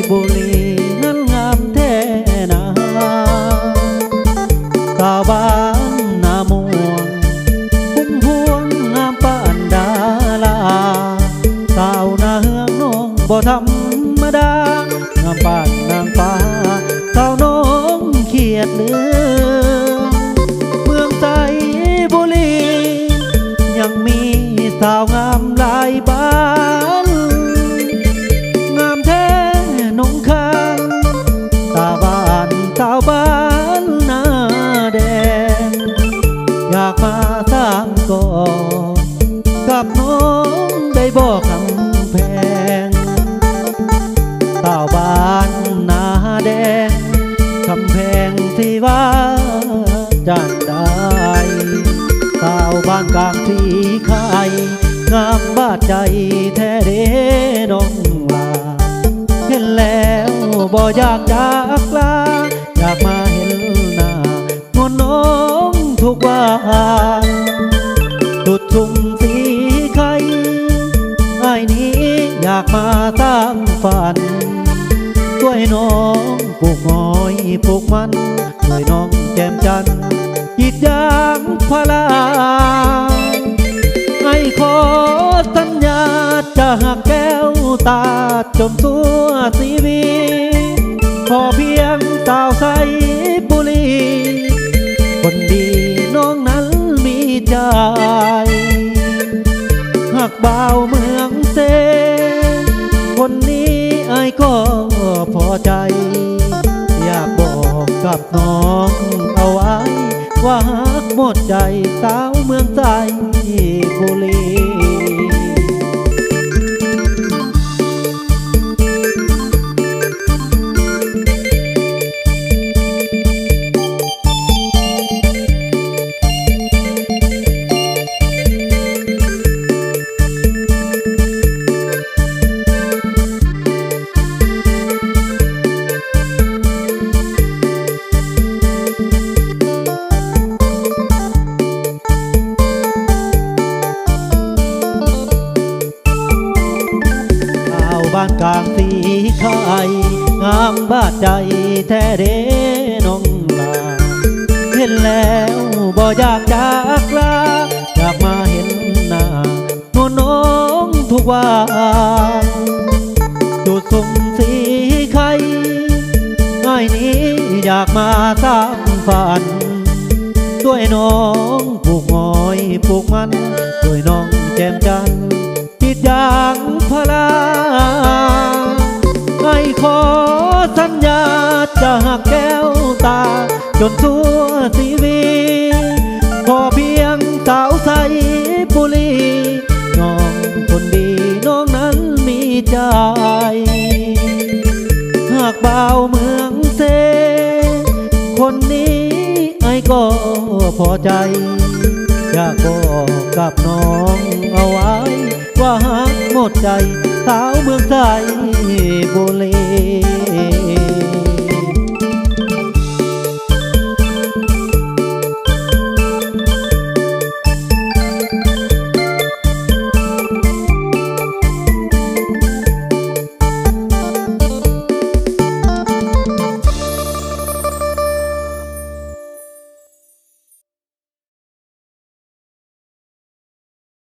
บุรีนั้นงามแท้นาสาวบ้านนาม่วงพุ่มพวงงามปานดาราสาวนาเฮืองน้องบ่ธรรมดางามปานนางฟ้าสาวน้องเขียดเหลืองเมืองไสบุรียังมีสาวงามหลายบ้านงามแท้นงคางสาวบ้านนาแดงอยากมาสร้างก่อกับน้องได้บอกคำแพงสาวบ้านนาแดงคำแพงที่ว่าจันได้สาวบ้านกลางที่ไข่งามบาดใจแท้เด้น้องลาเห็นแล้วบ่อยากจากลาอยากมาเห็นหน้านวลน้องทุกวันดุดทุ่งสีไข่ไอ้นี้อยากมาสร้างฝันช่วยน้องปลูกหอยปลูกมันช่วยน้องแจ่มจันทร์กรีดยางพาราให้ขอสัญญาจะหักแก้วตาจนสัวชีวิตขอเพียงสาวไสบุรีคนดีน้องนั้นมีใจหักบ่าวเมืองเซคนนี้ไอ้ก็พอใจอยากบอกกับน้องเอาไว้ว่าหักหมดใจสาวเมืองไสบุรีบ้านกลางสีไข่งามบาดใจแท้เด้น้องลาเห็นแล้วบ่อยากจากลาอยากมาเห็นหน้านวลน้องทุกวันดูดสุ่มสีไข่ไอ้นี้อยากมาสร้างฝันด้วยน้องปลูกหอยปลูกมันด้วยน้องแจ่มจันทร์กรีดยางพาราให้ขอสัญญาจะหักแก้วตาจนสัวชีวิตขอเพียงสาวไสบุรีน้องคนดีน้องนั้นมีใจหากบ่าวเมืองเซคนนี้ไอ้ก็พอใจอยากบอกกับน้องเอาไว้ว่าหักหมดใจสาวเมืองไสบุรี